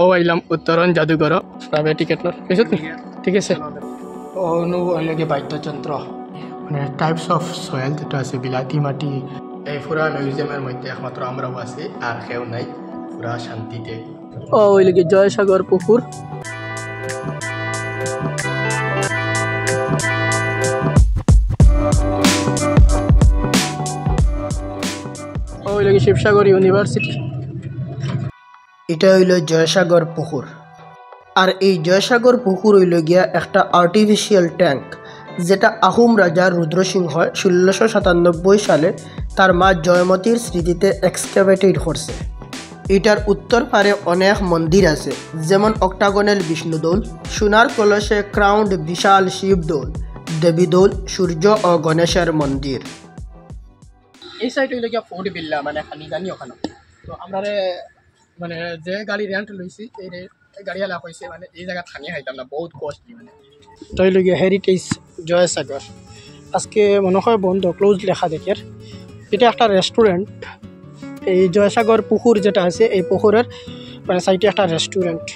ও আইলাম উত্তরণ জাদুঘর প্রাইভেট টিকেট পেয়েছত নি ঠিক আছে অনু অনেকে বাদ্যযন্ত্র মানে টাইপস অফ সয়েল যেটা আছে বিলাতি মাটি এই পুরা মিউজিয়ামের মধ্যে একমাত্র আমরাও আছি আর কেউ নাই পুরা শান্তিতে ও ওইদিকে জয়সাগর পুকুর ওইদিকে শিবসাগর ইউনিভার্সিটি এটা হইল জয়সাগর পুকুর আর এই জয়সাগর পুকুর হইল গিয়া একটা আর্টিফিশিয়াল ট্যাঙ্ক যেটা আহোম রাজা রুদ্রসিংহ 1697 সালে তার মা জয়মতীর স্মৃতিতে এক্সকাভেটেড করছে। এটার উত্তর পারে অনেক মন্দির আছে যেমন অক্টাগোনাল বিষ্ণুদৌল, সোনার কলসে ক্রাউন্ড বিশাল শিবদৌল, দেবীদৌল, সূর্য ও গণেশের মন্দির। এই সাইড হইল গিয়া ফোর্ট বিল্লা মানে খালি জানি ওখানে তো আমরা মানে যে গাড়ি রেন্ট লইছি এই গাড়িওয়ালা কইছে মানে এই জায়গা থানিয়ে খাইতাম না বহুত কস্টলি মানে তো হইল গিয়া হেরিটেজ জয়সাগর আজকে মনে হয় বন্ধ ক্লোজ লেখা দেখে এটা একটা রেস্টুরেন্ট এই জয়সাগর পুকুর যেটা আছে এই পুকুরের মানে সাইডে একটা রেস্টুরেন্ট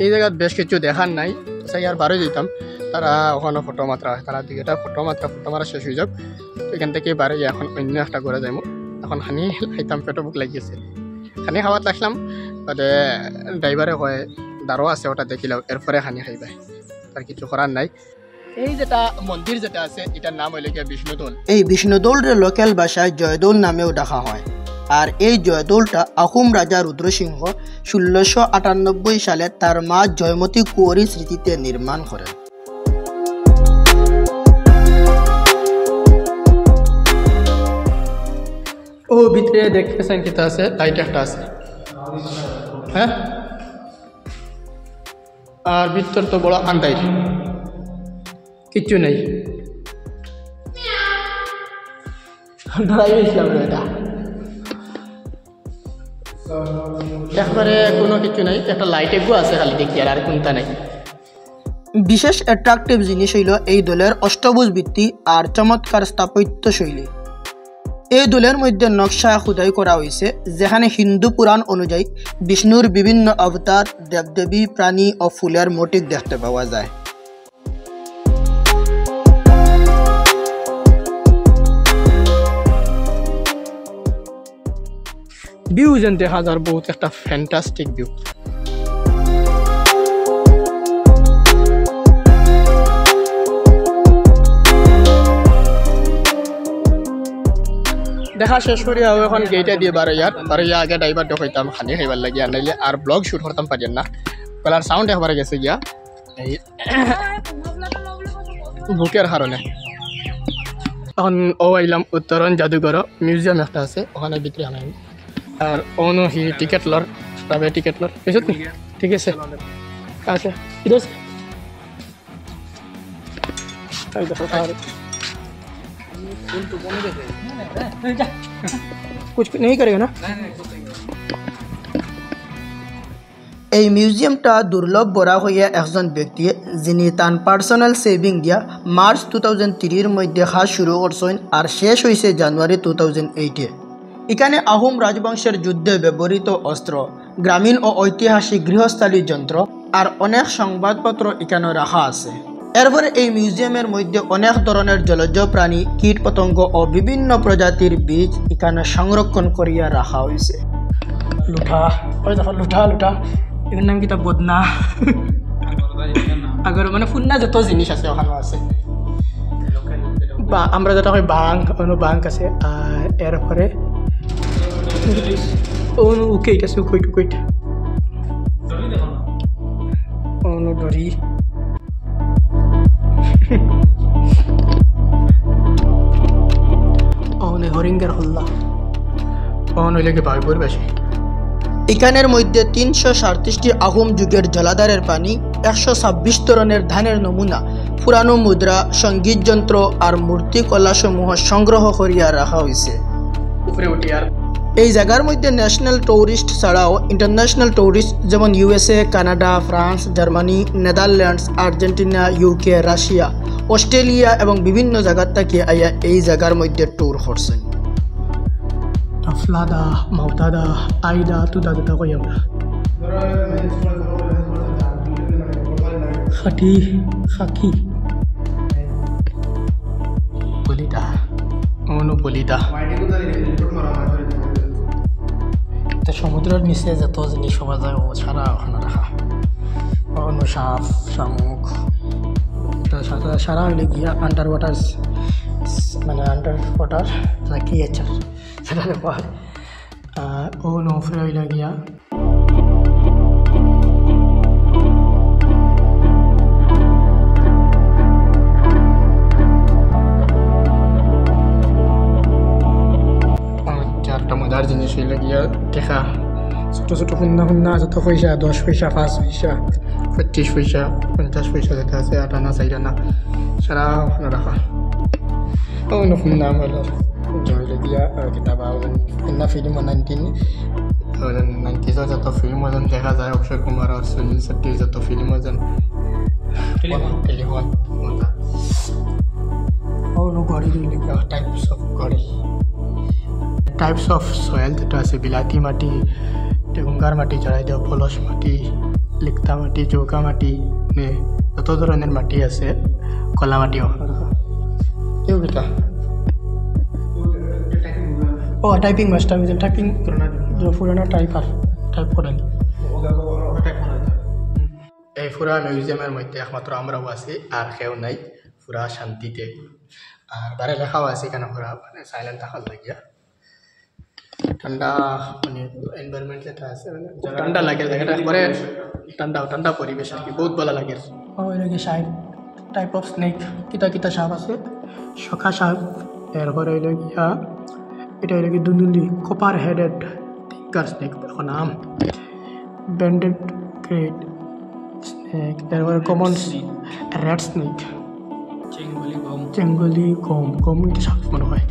এই জায়গায় বেশ কিছু দেখার নাই সাই আর বারো যেতাম তারা ওখানে ফটো মাত্রা হয় তারা দিকে ফটো মারা শেষ হয়ে যাক তো এখান থেকে বারো এখন অন্য একটা করে যাইমো এখন খানি খাইতাম পেটো বুক লাগিয়েছে খানি খাওয়াত লাগলাম তাতে ড্রাইভারে কয় দারো আছে ওটা দেখিলাম এরপরে খানি খাইবাই তার কিছু করার নাই। এই যেটা মন্দির যেটা আছে এটার নাম হইলে গিয়ে বিষ্ণুদৌল। এই বিষ্ণুদৌলের লোকাল ভাষায় জয়দৌল নামেও ডাকা হয় আর এই জয়দৌলটা আহোম রাজা রুদ্রসিংহ 1698 সালে তার মা জয়মতী কুঁয়রীর স্মৃতিতে নির্মাণ করেন। ও ভিতরে দেখতেছেন কিতা আছে লাইট একটা আছে হ্যাঁ আর ভিতর তো বড় আন্দাই কিচ্ছু নেই এটা একবারে কোনো কিছু নাই একটা লাইট এগু আছে খালি দেখি আর কোনটা নাই। বিশেষ অ্যাট্রাকটিভ জিনিস হইল এই দোলের অষ্টভুজ ভিত্তি আর চমৎকার স্থাপত্য শৈলী। এই দোলের মধ্যে নকশা খোদাই করা হয়েছে যেখানে হিন্দু পুরাণ অনুযায়ী বিষ্ণুর বিভিন্ন অবতার, দেবদেবী, প্রাণী ও ফুলের মোটিভ দেখতে পাওয়া যায়। ভিউ যেন দেখা যার বহুত একটা ফ্যান্টাস্টিক ভিউ। দেখা শেষ করি এখন গেইটা দিয়ে বারোয়ার আগে ড্রাইভার দেখাইতাম খানি খাইবার লাগে আর নাইলে আর ব্লগ শুট করতাম পারিয়েন না কলার সাউন্ড একবারে গেছে গিয়া এই বুকের কারণে। এখন ও আইলাম উত্তরণ জাদুঘর মিউজিয়াম একটা আছে ওখানে ভিতরে আনাই আর অন্য হি টিকেট লর প্রাইভেট টিকেট লর পেয়েছত নি ঠিক আছে আচ্ছা ইধর कुछ नहीं करेगा ना। এই মিউজিয়ামটা দুর্লভ বরা হইয়া একজন ব্যক্তি যিনি তার পার্সোনাল সেভিং দিয়া মার্চ 2003 মধ্যে কাজ শুরু করছেন আর শেষ হয়েছে জানুয়ারি 2008। এখানে আহোম রাজবংশের যুদ্ধে ব্যবহৃত অস্ত্র, গ্রামীণ ও ঐতিহাসিক গৃহস্থালী যন্ত্র আর অনেক সংবাদপত্র এখানে রাখা আছে। এরপরে এই মিউজিয়ামের মধ্যে অনেক ধরনের জলজ প্রাণী, কীট পতঙ্গ ও বিভিন্ন প্রজাতির বীজ এখানে সংরক্ষণ করিয়া রাখা হয়েছে। লুঠা ওই দেখো লুঠা লুঠা এর নাম কিতা বদনা আগর মানে ফুন্না যত জিনিস আছে ওখানে আছে বা আমরা যেটা হয় বাং অনু বাং আছে আর এরপরে অনু উকেইট আছে উকেইট অনু দড়ি অনু হরিঙ্গার হল্লা অনু লেগে বাইপুর বেশি। এখানের মধ্যে 337টি আহোম যুগের জলাধারের পানি, 126 ধরনের ধানের নমুনা, পুরানো মুদ্রা, সঙ্গীত যন্ত্র আর মূর্তিকলাসমূহ সংগ্রহ করিয়া রাখা হয়েছে। এই জায়গার মধ্যে ন্যাশনাল ট্যুরিস্ট ছাড়াও ইন্টারন্যাশনাল ট্যুরিস্ট যেমন USA, Canada, France, Germany, Netherlands, Argentina, UK, Russia, Australia এবং বিভিন্ন জায়গার থেকে আইয়া এই জায়গার মধ্যে ট্যুর করছেন। Aflada, Mautada, Aida, tu dah tahu yang dah. খাটি খাকি বলিদা বলিদা সমুদ্রের নিচে যত জিনিস পাওয়া যায় ও ছাড়া ওখানে রাখা অন্য সাপ শামুক সারা হইলে গিয়া আন্ডার ওয়াটার মানে আন্ডার ওয়াটার ক্রিয়েচার সেটা পায় আর ও নৌফরে হইলে গিয়া মজার জিনিস হইলে গিয়া দেখা ছোটো ছোটো শুন্না যত পয়সা 10 পয়সা 5 পয়সা 25 পয়সা 50 পয়সা যেটা আছে 8 আনা 4 আনা সারা ওখানে রাখা শুন্না হইল হইলে গিয়া কিতাব শুন্না ফিল্ম 90s যত ফিল্ম দেখা যায় অক্ষয় কুমার আর সুনীল শেট্টির যত ফিল্ম টেলিফোন গাড়ি হইলে গিয়া টাইপস অফ সয়েল যেটা আছে বিলাতি মাটি গঙ্গার মাটি চড়াই দেওয়া পলস মাটি লিখতা মাটি চৌকা মাটি যত ধরনের মাটি আছে কলা মাটি এইকেইটা টাইপিং মাস্টার টাইপিং পুরানো টাইপ করেন এই পুরা মিউজিয়ামের মধ্যে একমাত্র আমরাও আছি আর কেউ নাই পুরা শান্তিতে আর বারে লেখাও আছে কেন পুরা মানে সাইলেন্ট থাকার লাগিয়া ঠান্ডা মানে এনভায়রনমেন্ট যেটা আছে মানে ঠান্ডা লাগে জায়গাটা পরে ঠান্ডা পরিবেশ আর কি বহুত ভালো লাগে ওইদিকে সাইড টাইপ অফ স্নেক কিতা সাপ আছে শখা সাপ এরপরে হইল গিয়া এটা হইল কি দুন্দুলি কপার হেডেড টিঙ্কার স্নেক নাম ব্যান্ডেড গ্রেট স্নেক এরপরে কমন রেড স্নেক চেঙ্গলি গম এটা সাপ মনে হয়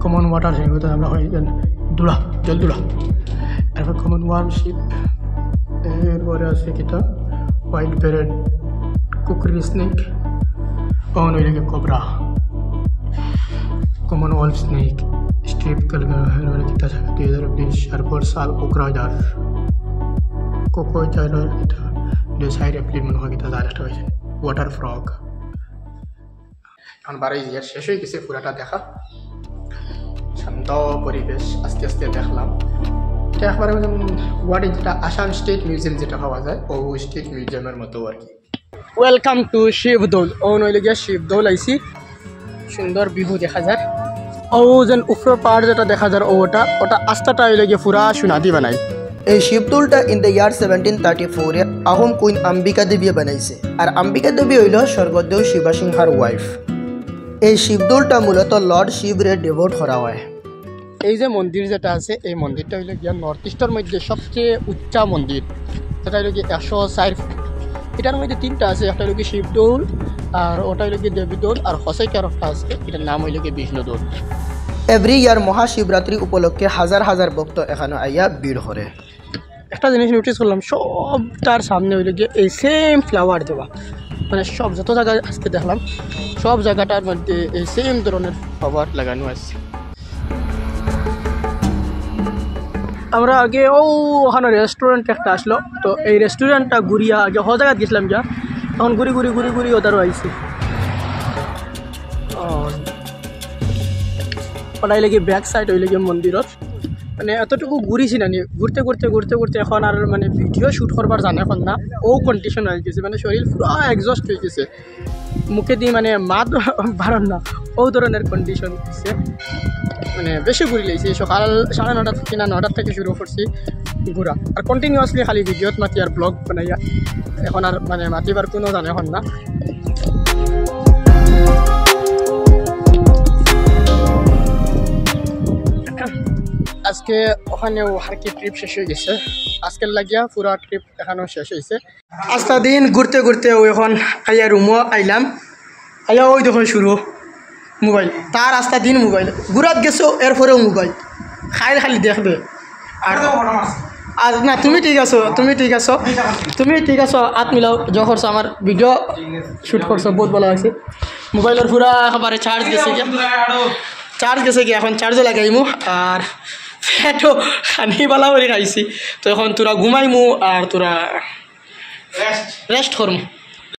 কমন ওয়াটার স্নেক আমরা হয় জল দুলা এরপর কমন ওয়ার্ম শিপ এরপরে আছে কিটা হোয়াইট বেরেড কুকুরি স্নেক নইলে কোবরা কমন ওয়ার্ম স্নেক স্ট্রিপ এরপরে কিটা 2020 এরপর সাল কোকরাজার কোকোজার এটা 2 এপ্রিল মনে হয় কিটা জায়গাটা হয়েছে ওয়াটার ফ্রগ এখন 12 ইয়ার শেষ হয়ে গেছে পুরাটা দেখা শান্ত পরিবেশ আস্তে আস্তে দেখলাম এটা একবারে ওয়ার্ড যেটা আসাম স্টেট মিউজিয়াম যেটা পাওয়া যায় ও স্টেট মিউজিয়ামের মতো আর কি ওয়েলকাম টু শিবদৌল নইলে গিয়া শিবদৌল আইসি সুন্দর ভিউ দেখা যায় যেন উপর পাহাড় যেটা দেখা যায় ওটা আস্তাটা হইলে গিয়ে পুরা সোনাদি বানাই এই শিবদৌলটা in the year 1734 Ahom queen Ambika দেবীয়ে বানাইছে আর অম্বিকা দেবী হইল স্বর্গদেউ শিবসিংহার ওয়াইফ এই শিবদৌলটা মূলত লর্ড শিবরে ডেভোট করা হয় এই যে মন্দির যেটা আছে এই মন্দিরটা হইল গিয়া নর্থ ইস্টের মধ্যে সবচেয়ে উচ্চা মন্দির যেটা হইল গিয়ে 104 ফুট এটার মধ্যে 3টা আছে একটা হইল গিয়ে শিবদৌল আর ওটা হইল গিয়ে দেবীদৌল আর হসাইকার একটা আছে এটার নাম হইল গিয়ে বিষ্ণুদৌল এভরি ইয়ার মহাশিবরাত্রি উপলক্ষে হাজার হাজার ভক্ত এখানে আইয়া ভিড় করে একটা জিনিস নোটিস করলাম সবটার সামনে হইল গিয়ে এই সেম ফ্লাওয়ার দেওয়া মানে সব যত জায়গায় আজকে দেখলাম সব জায়গাটার মধ্যে এই সেম ধরনের ফ্লাওয়ার লাগানো আছে আমরা আগে ওখানে রেস্টুরেন্ট একটা আসলো তো এই রেস্টুরেন্টটা ঘুরিয়া আগে হ জায়গায় গেছিলাম যা তখন ঘুরি ওদারও আইসি ওটাই লেগে ব্যাক সাইড হইলে গিয়ে মন্দিরের মানে এতটুকু ঘুরিছি না ঘুরতে এখন আর মানে ভিডিও শ্যুট করবার জানে এখন না কন্ডিশন হয়ে গেছে মানে শরীর পুরো এক্সস্ট হয়ে গেছে মুখে দিয়ে মানে মাত বাড়ান না ধরনের কন্ডিশন হয়েছে মানে বেশি ঘুরি লাইছি সকাল 9:30 থেকে 9টা থেকে শুরু করছি ঘুরা আর কন্টিনিউয়াসলি খালি ভিডিওত মাতি আর ব্লগ বানাইয়া এখন আর মানে মাতিবার কোনো জানে এখন না আজকে ওখানে আর কি ট্রিপ শেষ হয়ে গেছে আজকের লাগিয়া পুরা ট্রিপ এখানেও শেষ হয়েছে আজটা দিন ঘুরতে এখন আইয়া রুমও আইলাম আইয়া ওই দেখো শুরু মোবাইল তার আস্তা দিন মোবাইল ঘুরাত গেছো এরপরেও মোবাইল খালি দেখবে আর না তুমি ঠিক আছো হাত মিলাও যা করছো আমার ভিডিও শ্যুট করছো বহুত ভালো আছে মোবাইলের পুরা একেবারে চার্জ গেছে গিয়া এখন চার্জও লাগাইমু আর পেটও খানি বালা করে খাইছি তো এখন তোরা ঘুমাইমু আর তোরা রেস্ট করমু